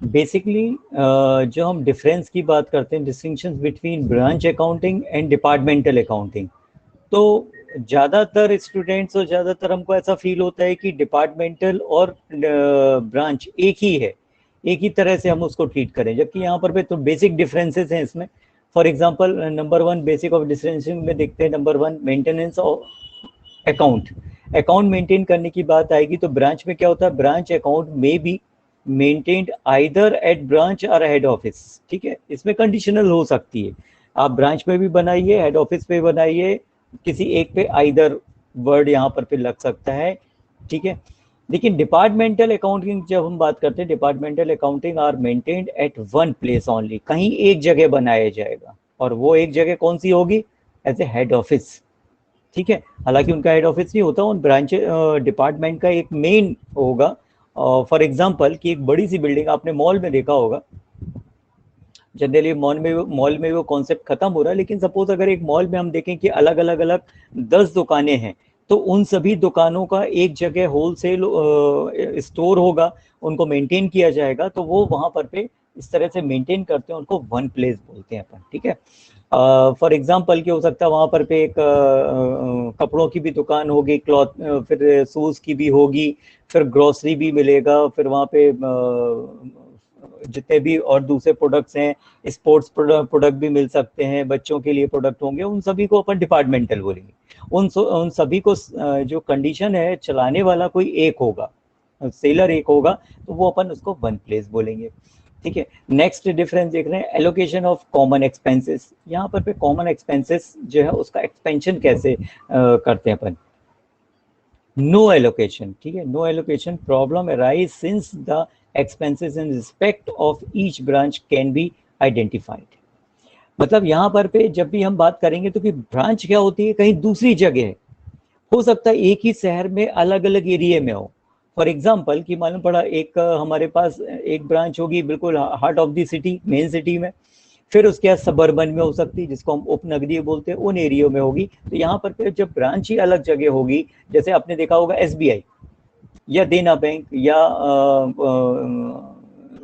Basically जो हम difference की बात करते हैं, distinction between branch accounting and departmental accounting, तो ज़्यादातर स्टूडेंट्स और ज़्यादातर हमको ऐसा फील होता है कि डिपार्टमेंटल और ब्रांच एक ही है, एक ही तरह से हम उसको ट्रीट करें, जबकि यहाँ पर भी तो बेसिक डिफरेंसेस हैं इसमें। For example number one basic of differentiation में देखते हैं, number one maintenance of account. Account maintain करने की बात आएगी तो ब्रांच में क्या होता है, ब्रांच अकाउंट में be maintained either at branch और हेड ऑफिस। ठीक है, इसमें कंडीशनल हो सकती है, आप ब्रांच में भी बनाइए, हेड ऑफिस पे बनाइए, किसी एक पे आइदर वर्ड यहाँ पर पे लग सकता है। ठीक है, लेकिन डिपार्टमेंटल अकाउंटिंग जब हम बात करते हैं, departmental accounting are maintained at one place only, कहीं एक जगह बनाया जाएगा, और वो एक जगह कौन सी होगी, एज ए हेड ऑफिस। ठीक है, हालांकि उनका हेड ऑफिस नहीं होता, उन ब्रांच डिपार्टमेंट का एक मेन होगा। फॉर एग्जांपल कि एक बड़ी सी बिल्डिंग आपने मॉल में देखा होगा, जनरली मॉल में वो कॉन्सेप्ट खत्म हो रहा है, लेकिन सपोज अगर एक मॉल में हम देखें कि अलग अलग अलग 10 दुकानें हैं, तो उन सभी दुकानों का एक जगह होलसेल स्टोर होगा, उनको मेंटेन किया जाएगा, तो वो वहाँ पर पे इस तरह से मेंटेन करते हैं, उनको वन प्लेस बोलते हैं अपन। ठीक है, फॉर एग्जांपल क्या हो सकता है, वहाँ पर पे एक कपड़ों की भी दुकान होगी, क्लॉथ, फिर शूज़ की भी होगी, फिर ग्रोसरी भी मिलेगा, फिर वहाँ पे जितने भी और दूसरे प्रोडक्ट्स हैं, स्पोर्ट्स प्रोडक्ट भी मिल सकते हैं, बच्चों के लिए प्रोडक्ट होंगे, उन सभी को अपन डिपार्टमेंटल बोलेंगे। उन सभी को जो कंडीशन है, चलाने वाला कोई एक होगा, सेलर एक होगा, तो वो अपन उसको वन प्लेस बोलेंगे। ठीक है, नेक्स्ट डिफरेंस देख रहे हैं, एलोकेशन ऑफ कॉमन एक्सपेंसेस। यहाँ पर पे कॉमन एक्सपेंसेस जो है उसका एक्सपेंशन कैसे करते हैं अपन, नो एलोकेशन। ठीक है, no allocation problem arise since the expenses in respect of each branch can be identified। मतलब यहाँ पर पे जब भी हम बात करेंगे तो कि ब्रांच क्या होती है, कहीं दूसरी जगह है, हो सकता है एक ही शहर में अलग अलग एरिया में हो। फॉर एग्जाम्पल कि मालूम पड़ा एक हमारे पास एक ब्रांच होगी बिल्कुल heart of the city, main city में, फिर उसके बाद सबर्बन में हो सकती है, जिसको हम उपनगरीय बोलते हैं, उन एरियो में होगी। तो यहाँ पर जब ब्रांच ही अलग जगह होगी, जैसे आपने देखा होगा SBI या देना बैंक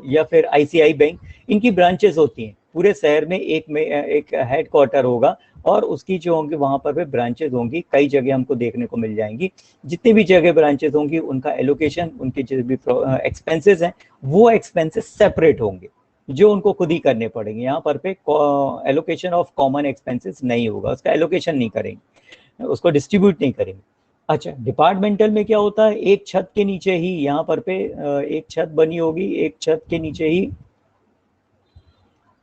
या फिर ICI बैंक, इनकी ब्रांचेस होती हैं पूरे शहर में, एक हेड क्वार्टर होगा, और उसकी जो होंगी वहाँ पर भी ब्रांचेस होंगी, कई जगह हमको देखने को मिल जाएंगी। जितनी भी जगह ब्रांचेस होंगी, उनका एलोकेशन, उनके जो भी एक्सपेंसेस हैं, वो एक्सपेंसेस सेपरेट होंगे, जो उनको खुद ही करने पड़ेंगे। यहाँ पर पे एलोकेशन ऑफ कॉमन एक्सपेंसेस नहीं होगा, उसका एलोकेशन नहीं करेंगे, उसको डिस्ट्रीब्यूट नहीं करेंगे। अच्छा, डिपार्टमेंटल में क्या होता है, एक छत के नीचे ही यहाँ पर पे एक छत बनी होगी, एक छत के नीचे ही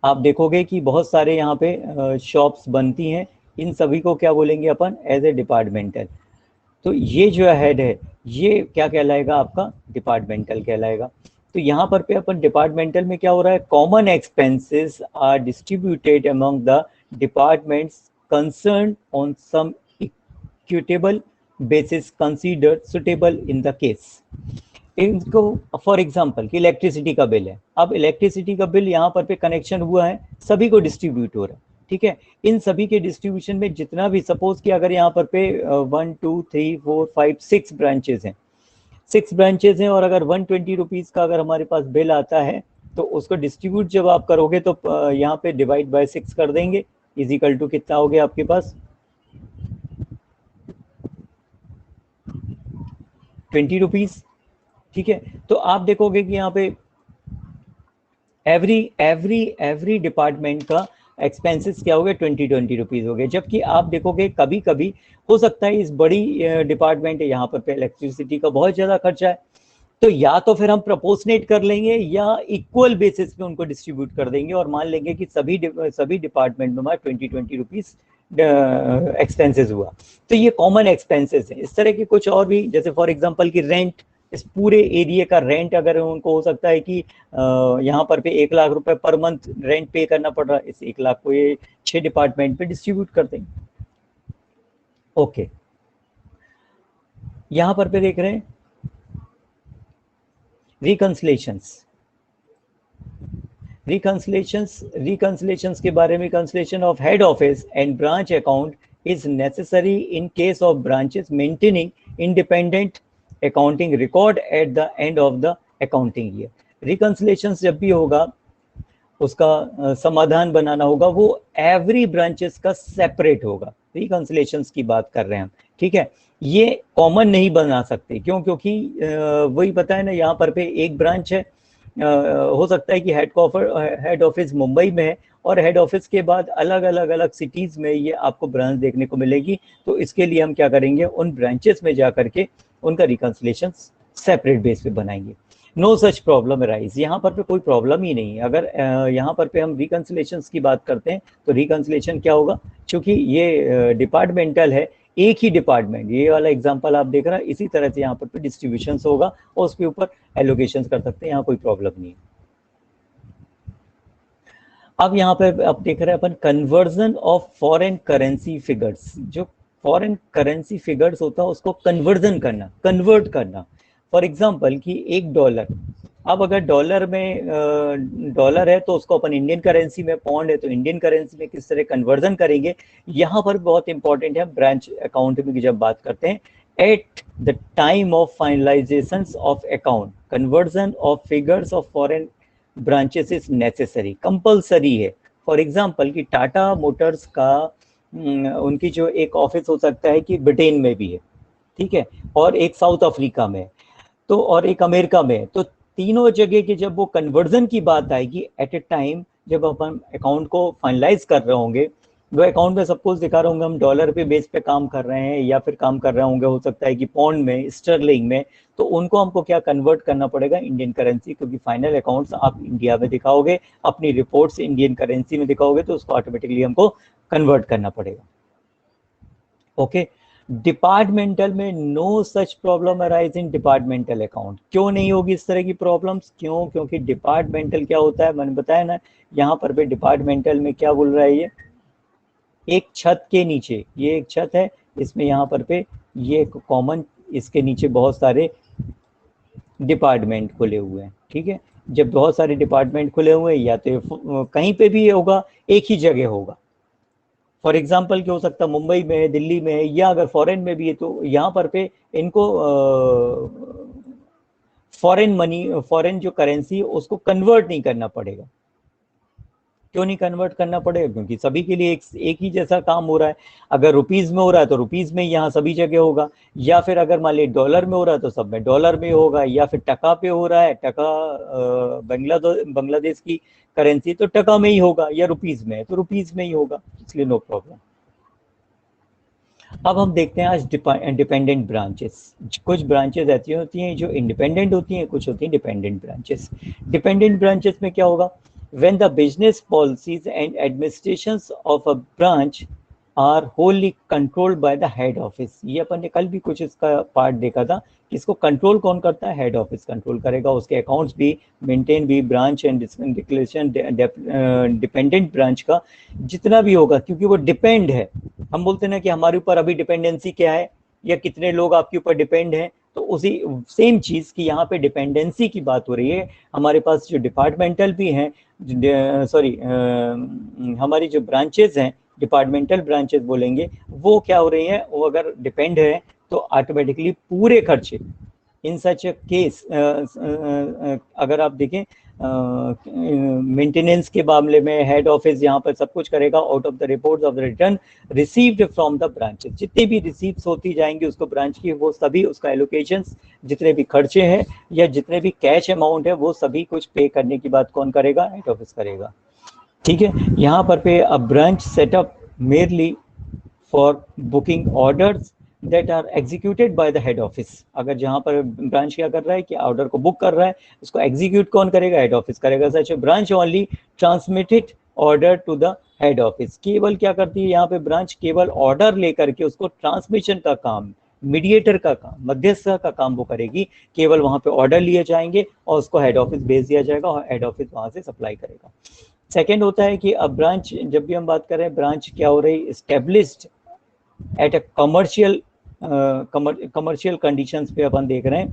आप देखोगे कि बहुत सारे यहाँ पे शॉप्स बनती हैं, इन सभी को क्या बोलेंगे अपन, एज ए डिपार्टमेंटल। तो ये जो हेड है, ये क्या कहलाएगा, आपका डिपार्टमेंटल कहलाएगा। तो यहाँ पर पे अपन डिपार्टमेंटल में क्या हो रहा है, common expenses are distributed among the departments concern on some equitable basis considered suitable in the case. इनको फॉर एग्जांपल कि इलेक्ट्रिसिटी का बिल है, अब इलेक्ट्रिसिटी का बिल यहाँ पर पे कनेक्शन हुआ है, सभी को डिस्ट्रीब्यूट हो रहा है। ठीक है, इन सभी के डिस्ट्रीब्यूशन में जितना भी, सपोज कि अगर यहाँ पर पे 1 2 3 4 5 6 ब्रांचेस हैं, 6 ब्रांचेस हैं, और अगर 120 रुपीज़ का अगर हमारे पास बिल आता है, तो उसको डिस्ट्रीब्यूट जब आप करोगे तो यहाँ पे डिवाइड बाय 6 कर देंगे, इज इक्वल टू कितना हो गया आपके पास, 20 रुपीज़। ठीक है, तो आप देखोगे कि यहाँ पे एवरी डिपार्टमेंट का एक्सपेंसेस क्या हो गए, 20 रुपीज़ हो गए। जबकि आप देखोगे कभी कभी हो सकता है इस बड़ी डिपार्टमेंट है, यहाँ पर पे इलेक्ट्रिसिटी का बहुत ज़्यादा खर्चा है, तो या तो फिर हम प्रपोर्शनेट कर लेंगे या इक्वल बेसिस पे उनको डिस्ट्रीब्यूट कर देंगे, और मान लेंगे कि सभी डिपार्टमेंट में हमारा 20 रुपीज़ एक्सपेंसेस हुआ। तो ये कॉमन एक्सपेंसेस है। इस तरह के कुछ और भी, जैसे फॉर एग्जांपल कि रेंट, इस पूरे एरिया का रेंट अगर उनको हो सकता है कि यहाँ पर पे 1 लाख रुपए पर मंथ रेंट पे करना पड़ रहा है, इस 1 लाख को ये 6 डिपार्टमेंट पे डिस्ट्रीब्यूट कर देंगे। ओके, यहाँ पर पे देख रहे हैं रिकंसिलेशंस के बारे में। Conciliation of head office and branch account is necessary in case of branches maintaining independent accounting record at the end of the accounting year. Reconciliation जब भी होगा, उसका समाधान बनाना होगा, वो एवरी ब्रांचेस का सेपरेट होगा। रिकंसिलेशंस की बात कर रहे हैं हम, ठीक है। ये कॉमन नहीं बना सकते, क्यों? क्योंकि वही पता है ना, यहाँ पर पे एक ब्रांच है, हो सकता है कि हेड ऑफिस मुंबई में है, और हेड ऑफिस के बाद अलग अलग अलग सिटीज में ये आपको ब्रांच देखने को मिलेगी। तो इसके लिए हम क्या करेंगे, उन ब्रांचेस में जा करके उनका रिकंसिलेशन सेपरेट बेस पे बनाएंगे। नो सच प्रॉब्लम राइज, यहाँ पर पे कोई प्रॉब्लम ही नहीं है। अगर यहाँ पर पे हम रिकंसिलेशन की बात करते हैं तो रिकंसिलेशन क्या होगा, क्योंकि ये डिपार्टमेंटल है, एक ही डिपार्टमेंट, ये वाला एग्जांपल आप देख रहे हैं, इसी तरह से यहाँ पर पे डिस्ट्रीब्यूशन होगा और उसके ऊपर एलोकेशन कर सकते हैं, यहाँ कोई प्रॉब्लम नहीं है। अब यहाँ पे आप देख रहे हैं अपन conversion of foreign currency figures. जो फॉरेन करेंसी फिगर्स होता है उसको कन्वर्जन करना, कन्वर्ट करना। फॉर एग्जांपल कि $1, अब अगर डॉलर में डॉलर है तो उसको अपन इंडियन करेंसी में, पौंड है तो इंडियन करेंसी में किस तरह कन्वर्जन करेंगे, यहाँ पर बहुत इंपॉर्टेंट है। ब्रांच अकाउंट में जब बात करते हैं, at the time of finalisation of account conversion of figures of foreign branches is necessary, compulsory है। फॉर एग्जांपल कि टाटा मोटर्स का उनकी जो एक ऑफिस हो सकता है कि ब्रिटेन में भी है, ठीक है, और एक साउथ अफ्रीका में, तो और एक अमेरिका में, तो तीनों जगह की जब वो कन्वर्जन की बात आएगी एट ए टाइम, जब अपन अकाउंट को फाइनलाइज कर रहे होंगे, वो अकाउंट में सपोज दिखा रहे होंगे हम डॉलर पे बेस पे काम कर रहे हैं, या फिर काम कर रहे होंगे हो सकता है कि पौंड में, स्टर्लिंग में, तो उनको हमको क्या कन्वर्ट करना पड़ेगा, इंडियन करेंसी, क्योंकि फाइनल अकाउंट्स आप इंडिया में दिखाओगे, अपनी रिपोर्ट्स इंडियन करेंसी में दिखाओगे, तो उसको ऑटोमेटिकली हमको कन्वर्ट करना पड़ेगा। ओके, डिपार्टमेंटल में no such problem arise in departmental account. क्यों नहीं होगी इस तरह की प्रॉब्लम्स? क्यों? क्योंकि डिपार्टमेंटल क्या होता है, मैंने बताया ना, यहाँ पर भी डिपार्टमेंटल में क्या बोल रहा है, ये एक छत के नीचे, ये एक छत है, इसमें यहाँ पर पे ये कॉमन, इसके नीचे बहुत सारे डिपार्टमेंट खुले हुए हैं, ठीक है। जब बहुत सारे डिपार्टमेंट खुले हुए हैं, या तो कहीं पे भी होगा, एक ही जगह होगा। फॉर एग्जाम्पल क्या हो सकता है, मुंबई में है, दिल्ली में है, या अगर फॉरेन में भी है, तो यहाँ पर पे इनको फॉरेन मनी, फॉरेन जो करेंसी है उसको कन्वर्ट नहीं करना पड़ेगा। क्यों नहीं कन्वर्ट करना पड़ेगा? क्योंकि सभी के लिए एक ही जैसा काम हो रहा है। अगर रुपीज में हो रहा है तो रुपीज में यहाँ सभी जगह होगा, या फिर अगर मान लीजिए डॉलर में हो रहा है तो सब में डॉलर में होगा, या फिर टका पे हो रहा है, टका बांग्लादेश की करेंसी तो टका में ही होगा, या रुपीज में है तो रुपीज में ही होगा, इसलिए नो प्रॉब्लम। अब हम देखते हैं आज डिपेंडेंट ब्रांचेस। कुछ ब्रांचेस ऐसी होती हैं जो इंडिपेंडेंट होती हैं, कुछ होती हैं डिपेंडेंट ब्रांचेस। डिपेंडेंट ब्रांचेस में क्या होगा, when the business policies and administrations of a branch are wholly controlled by the head office। ये अपन ने कल भी कुछ इसका पार्ट देखा था कि इसको कंट्रोल कौन करता है, हेड ऑफिस कंट्रोल करेगा। उसके अकाउंट्स भी, मेंटेन भी, branch and declaration dependent branch का जितना भी होगा, क्योंकि वो डिपेंड है। हम बोलते हैं ना कि हमारे ऊपर अभी डिपेंडेंसी क्या है, या कितने लोग आपके ऊपर डिपेंड हैं, तो उसी सेम चीज की यहाँ पे डिपेंडेंसी की बात हो रही है। हमारे पास जो डिपार्टमेंटल भी हैं, सॉरी हमारी जो ब्रांचेस हैं, डिपार्टमेंटल ब्रांचेस बोलेंगे, वो क्या हो रही हैं, वो अगर डिपेंड है तो ऑटोमेटिकली पूरे खर्चे इन सच केस, अगर आप देखें मेंटेनेंस के मामले में हेड ऑफिस यहाँ पर सब कुछ करेगा, out of the reports of the return received from the branches. जितनी भी रिसीव्स होती जाएंगी उसको ब्रांच की, वो सभी उसका एलोकेशन, जितने भी खर्चे हैं या जितने भी कैश अमाउंट है, वो सभी कुछ पे करने की बात कौन करेगा, हेड ऑफिस करेगा, ठीक है। यहाँ पर पे a branch setup merely for booking orders that are executed by the head office. अगर जहां पर ब्रांच क्या कर रहा है कि ऑर्डर को बुक कर रहा है, उसको एग्जीक्यूट कौन करेगा, हेड ऑफिस करेगा। Such branch only transmitted order to the head office. केवल क्या करती है यहाँ पे ब्रांच, केवल ऑर्डर लेकर के उसको ट्रांसमिशन का काम, मीडिएटर का काम, मध्यस्थ का काम वो करेगी। केवल वहां पे ऑर्डर लिए जाएंगे और उसको हेड ऑफिस भेज दिया जाएगा और हेड ऑफिस वहां से सप्लाई करेगा। सेकेंड होता है कि अब ब्रांच, जब भी हम बात करें ब्रांच क्या हो रही, established at a commercial conditions पे अपन देख रहे हैं,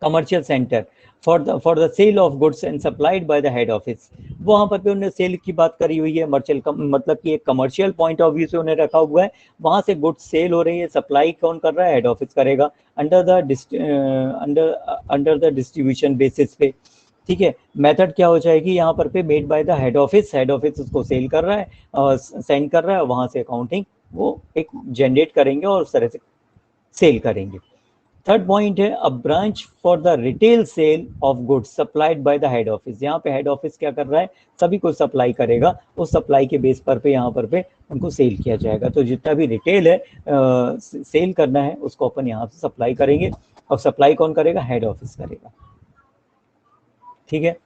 commercial centre. For the sale of goods and supplied by the head office. वहां पर भी उन्होंने सेल की बात करी हुई है, मतलब कि एक कमर्शियल पॉइंट ऑफ व्यू से उन्हें रखा हुआ है। वहां से गुड्स सेल हो रही है, सप्लाई कौन कर रहा है? हेड ऑफिस करेगा, अंडर द डिस्ट्रीब्यूशन बेसिस पे। ठीक है, मेथड क्या हो जाएगी यहाँ पर पे? Made by the head office, head office उसको सेल कर रहा है और सेंड कर रहा है, वहां से अकाउंटिंग वो एक जनरेट करेंगे और उस तरह से सेल करेंगे। थर्ड पॉइंट है a branch for the retail sale of goods supplied by the head office. यहाँ पे हेड ऑफिस क्या कर रहा है? सभी को सप्लाई करेगा, उस सप्लाई के बेस पर पे यहाँ पर पे उनको सेल किया जाएगा। तो जितना भी रिटेल है सेल करना है उसको अपन यहाँ से सप्लाई करेंगे, और सप्लाई कौन करेगा? हेड ऑफिस करेगा। ठीक है,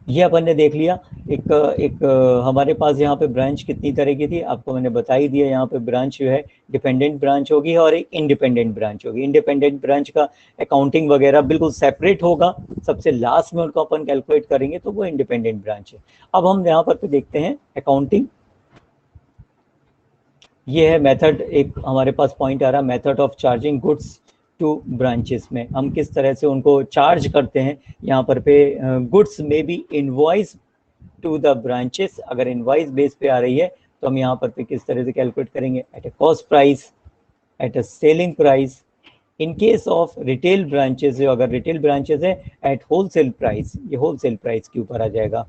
ये अपन ने देख लिया। एक एक हमारे पास यहाँ पे ब्रांच कितनी तरह की थी आपको मैंने बता ही दिया। यहाँ पे ब्रांच जो है डिपेंडेंट ब्रांच होगी और एक इंडिपेंडेंट ब्रांच होगी। इंडिपेंडेंट ब्रांच का अकाउंटिंग वगैरह बिल्कुल सेपरेट होगा, सबसे लास्ट में उनको अपन कैलकुलेट करेंगे, तो वो इंडिपेंडेंट ब्रांच है। अब हम यहाँ पर देखते हैं अकाउंटिंग। ये है मेथड, एक हमारे पास पॉइंट आ रहा है, method of charging goods two branches में हम किस तरह से उनको चार्ज करते हैं। यहाँ पर पे गुड्स में be invoice to the branches. अगर इनवॉइस बेस पे आ रही है तो हम यहाँ पर पे किस तरह से कैलकुलेट करेंगे? At a cost price, at a selling price. In case of retail branches, जो अगर रिटेल ब्रांचेस है, एट होलसेल प्राइस, ये होलसेल प्राइस के ऊपर आ जाएगा।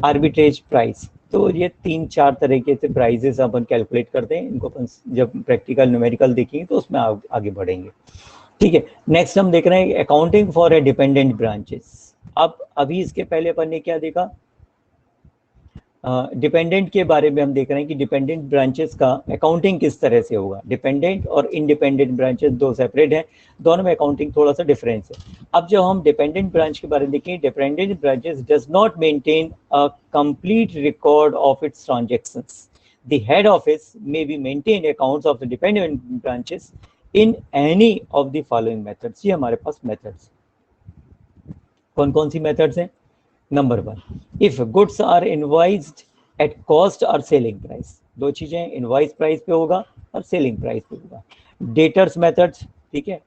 Arbitrage price. तो ये 3-4 तरीके से प्राइजेस अपन कैलकुलेट करते हैं, इनको अपन जब प्रैक्टिकल न्यूमेरिकल देखेंगे तो उसमें आगे बढ़ेंगे। ठीक है, नेक्स्ट हम देख रहे हैं accounting for a dependent branches. अब अभी इसके पहले अपन ने क्या देखा? डिपेंडेंट के बारे में हम देख रहे हैं कि डिपेंडेंट ब्रांचेस का अकाउंटिंग किस तरह से होगा। डिपेंडेंट और इंडिपेंडेंट ब्रांचेस दो सेपरेट हैं, दोनों में अकाउंटिंग थोड़ा सा डिफरेंस है। अब जब हम डिपेंडेंट ब्रांच के बारे में देखें, dependent branches does not maintain a complete record of its transactions. The head office may be maintain accounts of the dependent branches in any of the following methods. ये हमारे पास मेथड्स कौन कौन सी मेथड्स हैं? Number 1, if goods are invoiced at cost और selling price. दो चीजें, इनवॉइस प्राइस पे होगा और सेलिंग प्राइस पे होगा। डेटर्स मेथड्स, ठीक है,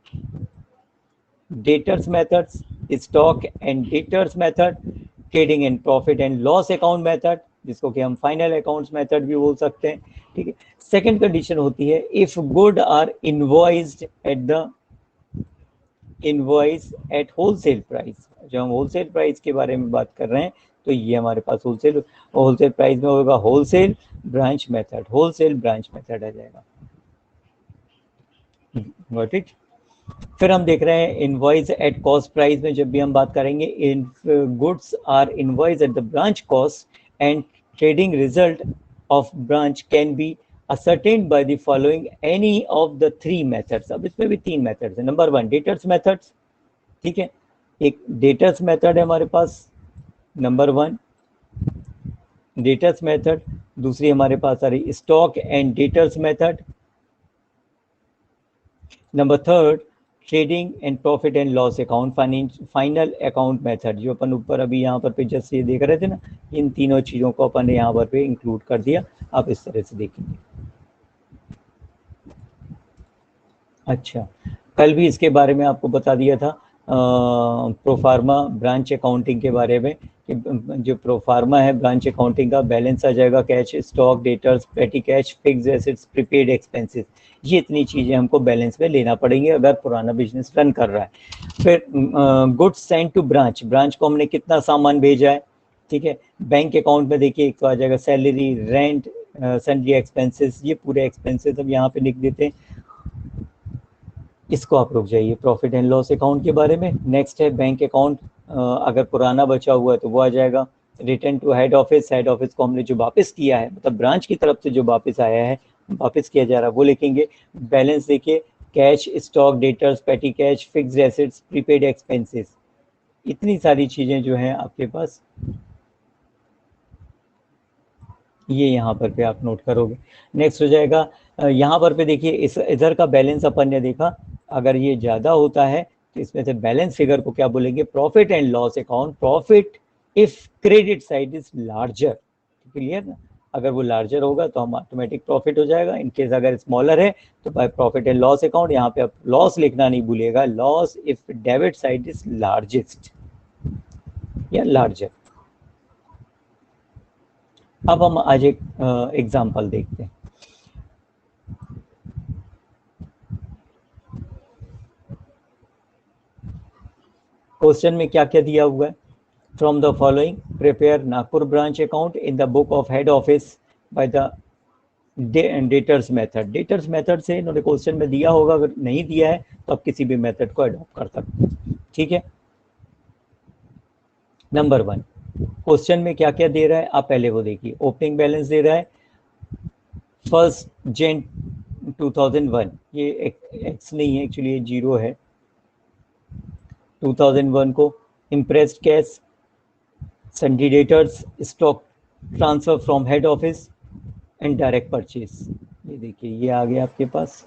debtors methods, stock and debtors method, trading and profit and loss account method, जिसको कि हम फाइनल अकाउंट्स मेथड भी बोल सकते हैं। ठीक है, सेकंड कंडीशन होती है if good are invoiced invoice at wholesale price. जब हम होलसेल प्राइस के बारे में बात कर रहे हैं तो ये हमारे पास होलसेल प्राइस में होगा wholesale branch method, wholesale branch method आ जाएगा। Got it? फिर हम देख रहे हैं इनवॉइस एट कॉस्ट प्राइस में जब भी हम बात करेंगे, in goods are invoice at the branch cost and trading result of branch can be ascertained by the following any of the 3 methods। अब इसमें भी 3 मेथड्स है। नंबर 1 डेटर्स मेथड्स, ठीक है, एक डेटर्स मेथड है हमारे पास, नंबर 1 डेटर्स मेथड। दूसरी हमारे पास आ रही stock and debtors method. Number 3 trading and profit and loss account, final account method, जो अपन ऊपर अभी यहाँ पर पे जस्ट ये देख रहे थे ना, इन तीनों चीज़ों को अपन ने यहाँ पर पे इंक्लूड कर दिया। आप इस तरह से देखेंगे। अच्छा, कल भी इसके बारे में आपको बता दिया था प्रोफार्मा ब्रांच अकाउंटिंग के बारे में, कि जो प्रोफार्मा है ब्रांच अकाउंटिंग का, बैलेंस आ जाएगा कैश, स्टॉक, डेटर्स, पेटी cash, fixed assets, prepaid expenses. ये इतनी चीज़ें हमको बैलेंस में लेना पड़ेंगे अगर पुराना बिजनेस रन कर रहा है। फिर goods send to branch, branch को हमने कितना सामान भेजा है, ठीक है। बैंक अकाउंट में देखिए एक तो आ जाएगा सैलरी, रेंट, सन्ड्री एक्सपेंसेस, ये पूरे एक्सपेंसेस हम यहाँ पे लिख देते हैं। इसको आप रुक जाइए प्रॉफिट एंड लॉस अकाउंट के बारे में। नेक्स्ट है बैंक अकाउंट, अगर पुराना बचा हुआ है तो वो आ जाएगा। Return to head office, head office को हमने जो वापस किया है, मतलब ब्रांच की तरफ से जो वापस आया है, वापस किया जा रहा है, वो लिखेंगे। बैलेंस देखिए कैश, स्टॉक, डेटर्स, पेटी cash, fixed assets, prepaid expenses, इतनी सारी चीज़ें जो हैं आपके पास, ये यहाँ पर पे आप नोट करोगे। नेक्स्ट हो जाएगा यहाँ पर पे देखिए इस इधर का बैलेंस अपन ने देखा, अगर ये ज़्यादा होता है तो इसमें से बैलेंस फिगर को क्या बोलेंगे? Profit and loss account. Profit if credit side is larger, clear ना? अगर वो लार्जर होगा तो हम ऑटोमेटिक प्रॉफिट हो जाएगा, इनकेस अगर स्मॉलर है तो by profit and loss account. यहाँ पे आप लॉस लिखना नहीं भूलिएगा, loss if debit side is largest या लार्जर। अब हम आज एक एग्जांपल देखते हैं। क्वेश्चन में क्या क्या दिया हुआ है, from the following prepare Nagpur branch account in the book of head office by the debtors method. Debtors method से इन्होंने क्वेश्चन में दिया होगा, अगर नहीं दिया है तो आप किसी भी मेथड को अडॉप्ट कर सकते हैं, ठीक है। नंबर 1, क्वेश्चन में क्या क्या दे रहा है आप पहले वो देखिए। ओपनिंग बैलेंस दे रहा है 1 Jan 2001, ये एक्स नहीं है एक्चुअली, ये 0 है। 2001 को imprest cash, sundry debtors, stock transfer from head office and direct purchase. ये देखिए ये आ गया आपके पास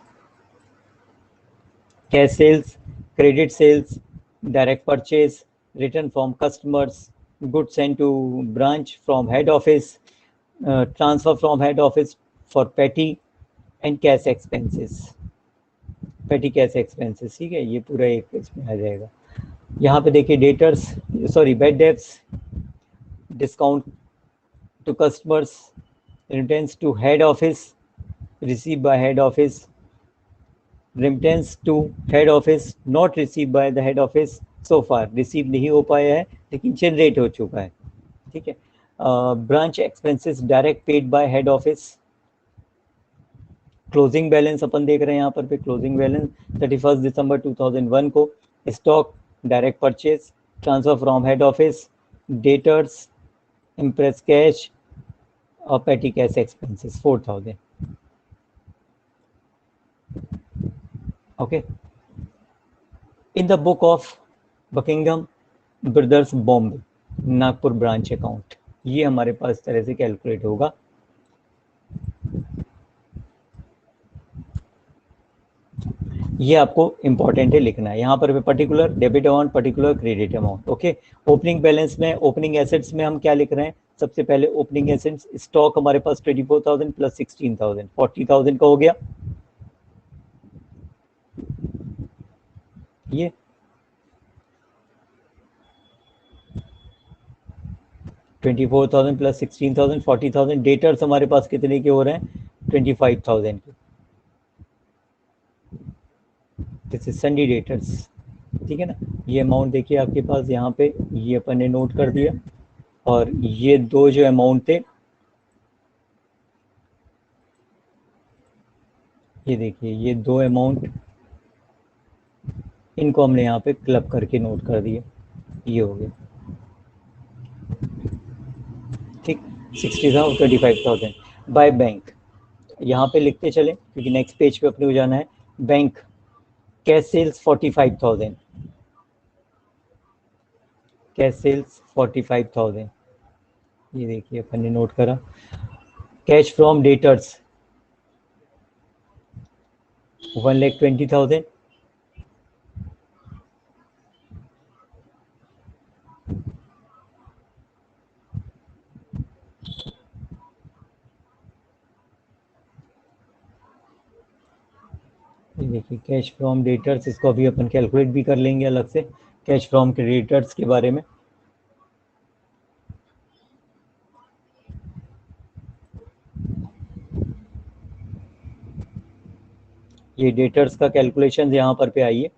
cash sales, credit sales, direct purchase, return from customers, goods sent to branch from head office, transfer from head office for petty and cash expenses, petty cash expenses, ठीक है। ये पूरा एक इसमें आ जाएगा। यहाँ पे देखिए debtors, sorry bad debts, discount to customers, remittance to head office, receive by head office, remittance to head office not receive by the head office so far, receive नहीं हो पाया है लेकिन जनरेट हो चुका है, ठीक है। Branch expenses direct paid by head office. Closing balance अपन देख रहे हैं यहाँ पर पे, क्लोजिंग बैलेंस 31 दिसंबर 2001 को stock, direct purchase, transfer from head office, debtors, imprest cash और petty cash expenses 4000, okay. In the book of Buckingham brothers Bombay Nagpur branch account, ये हमारे पास इस तरह से कैलकुलेट होगा। ये आपको इंपॉर्टेंट है लिखना है यहाँ पर, particular debit amount, particular credit amount, okay. Opening balance में, ओपनिंग एसेट्स में हम क्या लिख रहे हैं, सबसे पहले ओपनिंग एसेट्स, स्टॉक हमारे पास 24,000 प्लस 16,000, 40,000 का हो गया। ये 24,000 प्लस 16,000 40,000। डेटर्स हमारे पास कितने के हो रहे हैं, 25,000 के, दिस इज सन्डी डेटर्स, ठीक है ना। ये अमाउंट देखिए आपके पास यहाँ पे, ये अपन ने नोट कर दिया। और ये दो जो अमाउंट थे, ये देखिए ये दो अमाउंट, इनको हमने यहाँ पे क्लब करके नोट कर दिया, ये हो गया, ठीक। 60,000 25,000 बाय बैंक, यहाँ पे लिखते चले क्योंकि नेक्स्ट पेज पे अपने को जाना है। Bank cash sales 45,000, cash sales 45,000, ये देखिए अपन ने नोट करा। कैश फ्रॉम डेटर्स 1,20,000, ये देखिए कैश फ्रॉम डेटर्स, इसको अभी अपन कैलकुलेट भी कर लेंगे अलग से, कैश फ्रॉम क्रेडिटर्स के बारे में। ये डेटर्स का कैलकुलेशन यहाँ पर पे आइए,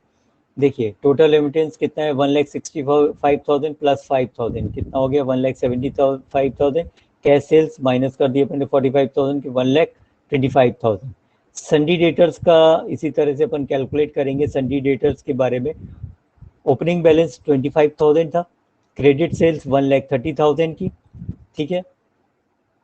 देखिए टोटल रेमिटेंस कितना है, 1,65,000 प्लस 5,000 कितना हो गया, 1,75,000। कैश सेल्स माइनस कर दिए अपने 45,000 के, 1,25,000। सन्डी डेटर्स का इसी तरह से अपन कैलकुलेट करेंगे। सन्डी डेटर्स के बारे में, ओपनिंग बैलेंस 25,000 था, क्रेडिट सेल्स 1,30,000 की, ठीक है।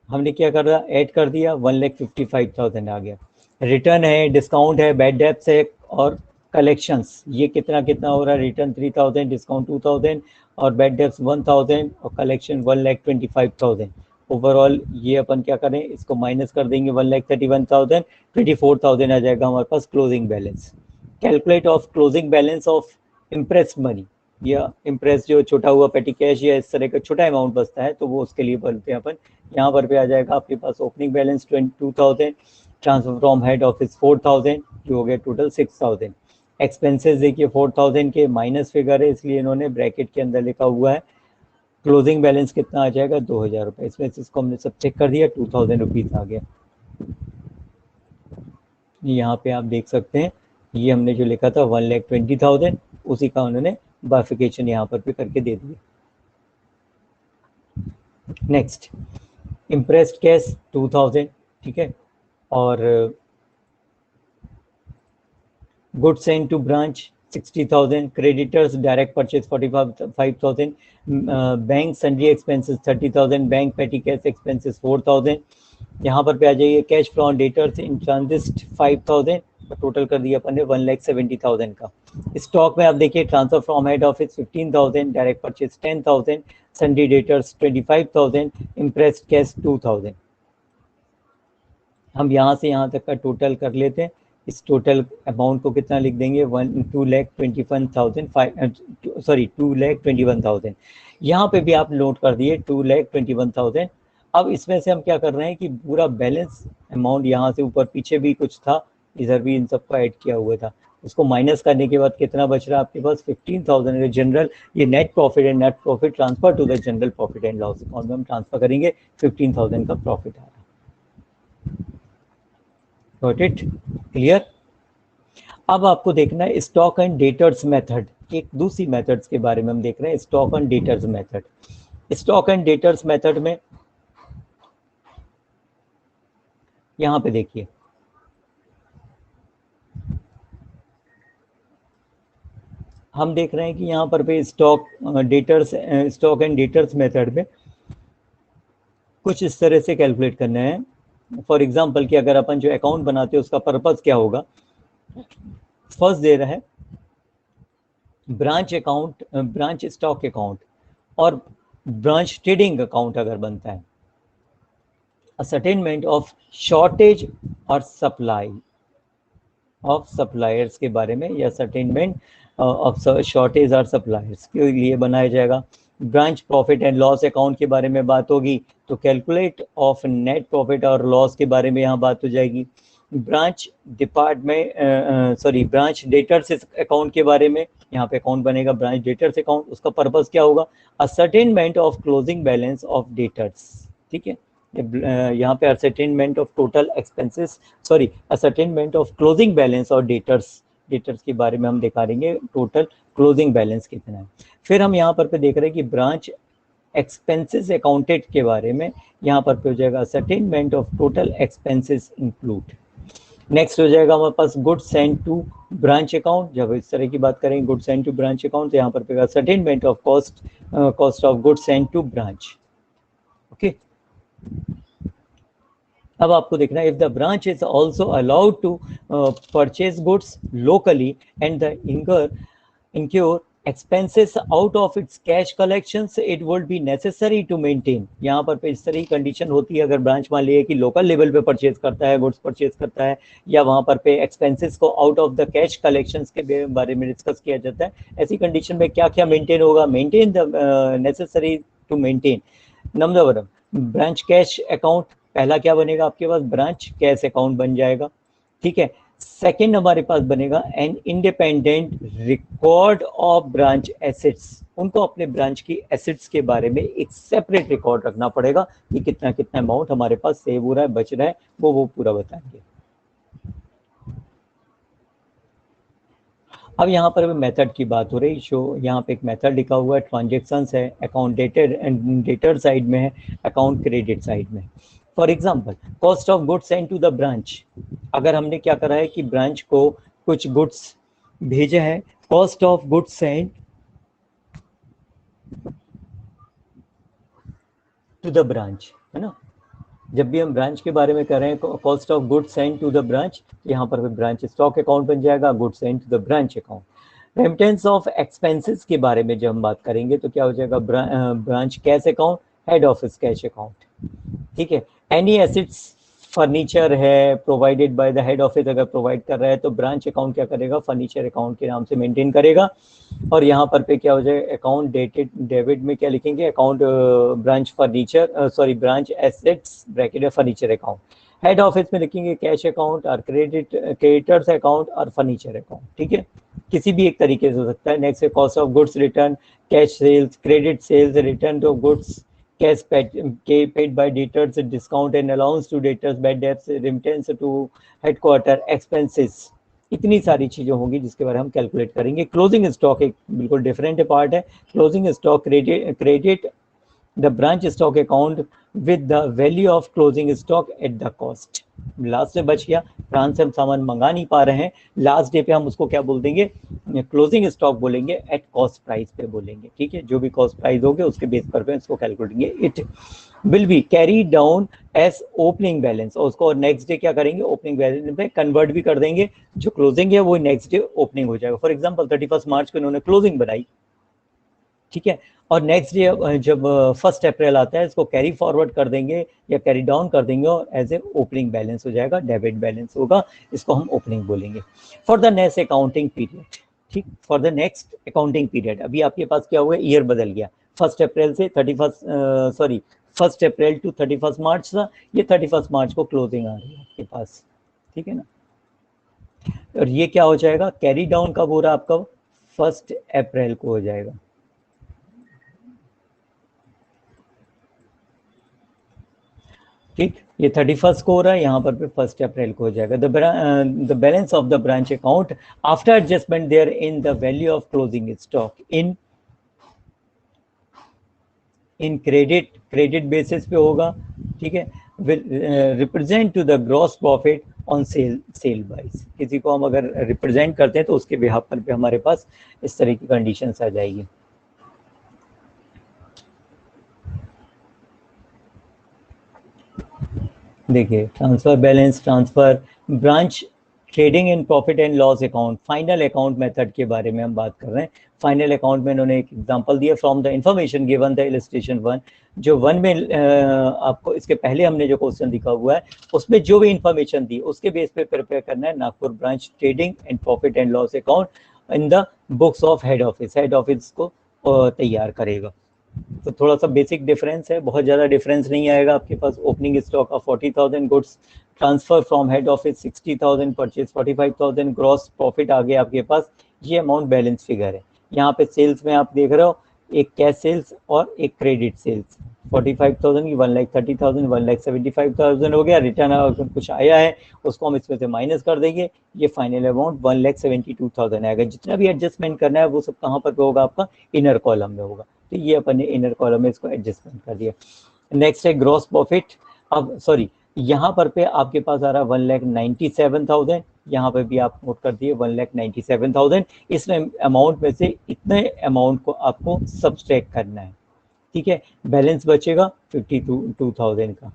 हमने क्या कर रहा, ऐड कर दिया, 1,55,000 आ गया। रिटर्न है, डिस्काउंट है, बैड डेब्ट्स है और कलेक्शंस, ये कितना कितना हो रहा है, रिटर्न 3,000, डिस्काउंट 2,000 और बैड डेब्ट्स 1,000 और कलेक्शन 1,25,000। ओवरऑल ये अपन क्या करें, इसको माइनस कर देंगे, 1,31,000, 24,000 आ जाएगा हमारे पास closing balance. Calculate of closing balance of imprest money, या इम्प्रेस जो छोटा हुआ पेटी कैश या इस तरह का छोटा अमाउंट बचता है तो वो उसके लिए बोलते हैं अपन। यहाँ पर पे आ जाएगा आपके पास opening balance 22,000, transfer from head office 4,000, जो हो गया टोटल 6,000। एक्सपेंसेस देखिए 4,000 के माइनस फिगर है, इसलिए इन्होंने ब्रैकेट के अंदर लिखा हुआ है। क्लोजिंग बैलेंस कितना आ जाएगा, 2,000 रुपये। इसमें से इसको हमने सब चेक कर दिया, 2,000 रुपीज़ आ गया। यहाँ पे आप देख सकते हैं, ये हमने जो लिखा था 1,20,000, उसी का उन्होंने बाइफिकेशन यहाँ पर भी करके दे दिया। नेक्स्ट, इम्प्रेस्ड कैश 2,000, ठीक है, और goods send to branch 60,000, creditors direct purchase 45,000, bank sundry expenses 30,000, bank petty cash expenses 4,000। यहाँ पर पे आ जाइए cash from debtors in transit 5,000, total कर दिया अपन ने 1,70,000 का। स्टॉक में आप देखिए transfer from head office 15,000, direct purchase 10,000, sundry debtors 25,000, impressed cash 2,000। हम यहाँ से यहाँ तक का टोटल कर लेते हैं। इस टोटल अमाउंट को कितना लिख देंगे, 2,21,000। यहाँ पे भी आप नोट कर दिए 2,21,000। अब इसमें से हम क्या कर रहे हैं कि पूरा बैलेंस अमाउंट यहाँ से ऊपर पीछे भी कुछ था, इधर भी इन सबको ऐड किया हुआ था, उसको माइनस करने के बाद कितना बच रहा है आपके पास, 15,000। जनरल ये नेट प्रॉफिट है, net profit transfer to the general profit and loss account में हम ट्रांसफर करेंगे, 15,000 का प्रॉफिट आ रहा है। Got it? क्लियर? अब आपको देखना है स्टॉक एंड डेटर्स मेथड। एक दूसरी मेथड्स के बारे में हम देख रहे हैं, stock and debtors method. Stock and debtors method में यहां पे देखिए, हम देख रहे हैं कि यहां पर पे स्टॉक एंड डेटर्स मेथड में कुछ इस तरह से कैलकुलेट करना है। फॉर एग्जाम्पल कि अगर अपन जो अकाउंट बनाते हैं उसका पर्पस क्या होगा, फर्स्ट दे रहा है branch account, branch stock account और ब्रांच ट्रेडिंग अकाउंट अगर बनता है, असर्टेनमेंट ऑफ शॉर्टेज और सप्लाई ऑफ सप्लायर्स के बारे में, या सर्टेनमेंट ऑफ शॉर्टेज और सप्लायर्स के लिए बनाया जाएगा। Branch profit and loss account के बारे में बात होगी तो कैलकुलेट ऑफ नेट प्रॉफिट और लॉस के बारे में यहाँ बात हो जाएगी। ब्रांच ब्रांच डेटर्स अकाउंट के बारे में यहाँ पे अकाउंट बनेगा, ब्रांच डेटर्स अकाउंट, उसका पर्पस क्या होगा, ascertainment of closing balance of debtors, ठीक है। यहाँ पे ascertainment of total expenses, ascertainment of closing balance और डेटर्स के बारे में हम दिखाएंगे टोटल क्लोजिंग बैलेंस कितना है। फिर हम यहाँ पर पे देख रहे हैं कि ब्रांच एक्सपेंसेस अकाउंटेड के बारे में, यहाँ पर पे हो जाएगा ascertainment of total expenses include. Next हो जाएगा हमारे पास goods send to branch account. जब इस तरह की बात करेंगे goods send to branch account, तो यहाँ पर पे ascertainment of cost of goods send to branch, okay. अब आपको देखना है, if the branch is also allowed to purchase goods locally and the incur expenses out of its cash collections, it would be necessary to maintain। यहाँ पर पे इस तरह की कंडीशन होती है, अगर ब्रांच मान लिया कि लोकल लेवल पे परचेज करता है, गुड्स परचेज करता है, या वहाँ पर पे एक्सपेंसेस को out of the cash collections के बारे में डिस्कस किया जाता है। ऐसी कंडीशन में क्या क्या मेंटेन होगा, maintain the necessary to maintain. Number 1 branch cash account, पहला क्या बनेगा आपके पास, ब्रांच कैश अकाउंट बन जाएगा, ठीक है। सेकेंड हमारे पास बनेगा an independent record of branch assets. उनको अपने ब्रांच की एसेट्स के बारे में एक सेपरेट रिकॉर्ड रखना पड़ेगा कि कितना कितना अमाउंट हमारे पास सेव हो रहा है, बच रहा है, वो पूरा बताएंगे। अब यहाँ पर मेथड की बात हो रही, जो यहाँ पे एक मेथड लिखा हुआ है, ट्रांजेक्शन्स है, अकाउंट डेटर साइड में है, अकाउंट क्रेडिट साइड में। For example cost of goods send to the branch, अगर हमने क्या करा है कि ब्रांच को कुछ गुड्स भेजा है, cost of goods send to the branch, है ना। जब भी हम ब्रांच के बारे में कर रहे हैं, cost of goods send to the branch, यहाँ पर ब्रांच स्टॉक अकाउंट बन जाएगा, goods send to the branch account. Remittance of expenses के बारे में जब हम बात करेंगे तो क्या हो जाएगा, branch cash account, head office cash account, ठीक है। एनी एसेट्स फर्नीचर है provided by the head office, अगर प्रोवाइड कर रहा है तो ब्रांच अकाउंट क्या करेगा, फर्नीचर अकाउंट के नाम से मेंटेन करेगा। और यहाँ पर पे क्या हो जाएगा, अकाउंट डेटेड डेबिट में क्या लिखेंगे, account branch furniture sorry branch assets bracket है फर्नीचर अकाउंट। हेड ऑफिस में लिखेंगे कैश अकाउंट और क्रेडिटर्स अकाउंट और फर्नीचर अकाउंट, ठीक है, किसी भी एक तरीके से हो सकता है। नेक्स्ट है cost of goods return, cash sales, credit sales, return of goods, cash paid by debtors, discount and allowance to debtors, bad debts, remittance to headquarter, expenses, इतनी सारी चीजें होंगी जिसके बारे में हम कैलकुलेट करेंगे। क्लोजिंग स्टॉक एक बिल्कुल डिफरेंट पार्ट है। Closing stock credit the branch stock account with the value of closing stock at the cost. Last में बच गया, फ्रांस से हम सामान मंगा नहीं पा रहे हैं, लास्ट डे पे हम उसको क्या बोल देंगे, क्लोजिंग स्टॉक बोलेंगे, एट कॉस्ट प्राइस पे बोलेंगे, ठीक है, जो भी कॉस्ट प्राइस होगे उसके बेस पर इसको कैलकुलेट करेंगे। It will be carry down as opening balance, और उसको नेक्स्ट डे क्या करेंगे, ओपनिंग बैलेंस में कन्वर्ट भी कर देंगे। जो क्लोजिंग है वो नेक्स्ट डे ओपनिंग हो जाएगा। फॉर एग्जाम्पल 31 मार्च को इन्होंने क्लोजिंग बनाई, ठीक है, और नेक्स्ट डे जब 1 अप्रैल आता है इसको कैरी फॉरवर्ड कर देंगे या कैरी डाउन कर देंगे और एज ए ओपनिंग बैलेंस हो जाएगा, डेबिट बैलेंस होगा, इसको हम ओपनिंग बोलेंगे। For the next accounting period, ठीक, for the next accounting period, अभी आपके पास क्या हुआ, ईयर बदल गया, 1 अप्रैल से 1 अप्रैल टू 31 मार्च था, ये 31 मार्च को क्लोजिंग आ रही है आपके पास, ठीक है ना। और ये क्या हो जाएगा, कैरी डाउन कब हो रहा है आपका, 1 अप्रैल को हो जाएगा, ठीक, ये 31 को हो रहा है, यहाँ पर 1 अप्रैल को हो जाएगा। The balance of the branch account after adjustment there in the value of closing stock in credit basis पे होगा, ठीक है, will represent to the gross profit on sale wise. किसी को हम अगर रिप्रेजेंट करते हैं तो उसके बिहाफ पर पे हमारे पास इस तरह की कंडीशंस आ जाएगी। देखिए, transfer balance, transfer branch trading in profit and loss account, final account method के बारे में हम बात कर रहे हैं। फाइनल अकाउंट में इन्होंने एक एग्जांपल दिया, from the information given the illustration 1, जो 1 में आपको इसके पहले हमने जो क्वेश्चन दिखा हुआ है उसमें जो भी इंफॉर्मेशन दी उसके बेस पे प्रिपेयर करना है Nagpur branch trading and profit and loss account in the books of head office. Head office को तैयार करेगा। तो थोड़ा सा बेसिक डिफरेंस है, बहुत ज़्यादा डिफरेंस नहीं आएगा आपके पास। Opening stock of 40,000, goods transfer from head office 60,000, purchase 45,000, gross profit आ गया आपके पास, ये अमाउंट बैलेंस फिगर है। यहाँ पे सेल्स में आप देख रहे हो एक कैश सेल्स और एक क्रेडिट सेल्स, 45,000 की 1,30,000, 1,75,000 हो गया। रिटर्न अगर कुछ आया है उसको हम इसमें से माइनस कर देंगे, ये फाइनल अमाउंट 1,72,000 आएगा। जितना भी एडजस्टमेंट करना है वो सब कहाँ पर होगा, आपका इनर कॉलम में होगा। तो ये अपन ने इनर कॉलम में इसको एडजस्टमेंट कर दिया। नेक्स्ट है ग्रॉस प्रॉफिट। अब सॉरी, यहाँ पर पे आपके पास आ रहा है 1,97,000, यहाँ पे भी आप नोट कर दिए 1,97,000। इस अमाउंट में से इतने अमाउंट को आपको सब्सट्रैक्ट करना है, ठीक है। बैलेंस बचेगा 52,000 का,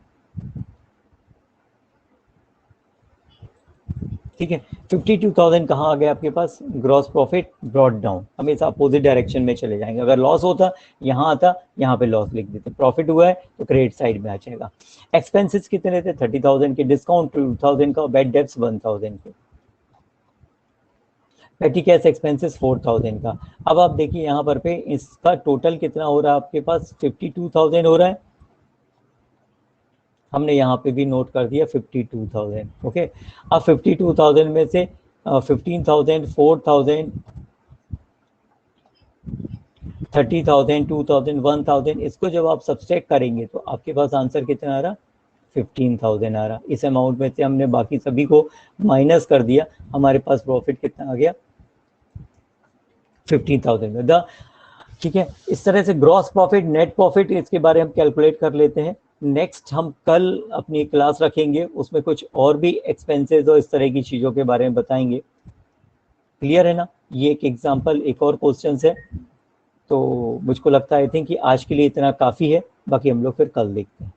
ठीक है। 52,000 कहाँ आ गया आपके पास, ग्रॉस प्रॉफिट ब्रॉट डाउन, हमेशा अपोजिट डायरेक्शन में चले जाएंगे। अगर लॉस होता यहाँ आता, यहाँ पे लॉस लिख देते, प्रॉफिट हुआ है तो क्रेडिट साइड में आ जाएगा। एक्सपेंसेस कितने थे, 30,000 के, डिस्काउंट 2,000 का, बैड डेब्ट्स 1,000 के, पेटी कैश एक्सपेंसेस 4,000 का। अब आप देखिए यहाँ पर पे इसका टोटल कितना हो रहा है आपके पास, 52,000 हो रहा है। हमने यहाँ पे भी नोट कर दिया 52,000, ओके। अब 52,000 में से 15,000, 4,000, 30,000, 2,000, 1,000, इसको जब आप सब्सट्रैक्ट करेंगे तो आपके पास आंसर कितना आ रहा, 15,000 आ रहा। इस अमाउंट में से हमने बाकी सभी को माइनस कर दिया, हमारे पास प्रॉफिट कितना आ गया, 15,000 में। ठीक है, इस तरह से ग्रॉस प्रॉफिट, नेट प्रॉफिट, इसके बारे में हम कैलकुलेट कर लेते हैं। नेक्स्ट हम कल अपनी क्लास रखेंगे, उसमें कुछ और भी एक्सपेंसेस और इस तरह की चीज़ों के बारे में बताएंगे। क्लियर है ना, ये एक एग्जांपल, एक और क्वेश्चन है। तो मुझको लगता है आई थिंक कि आज के लिए इतना काफ़ी है, बाकी हम लोग फिर कल देखते हैं।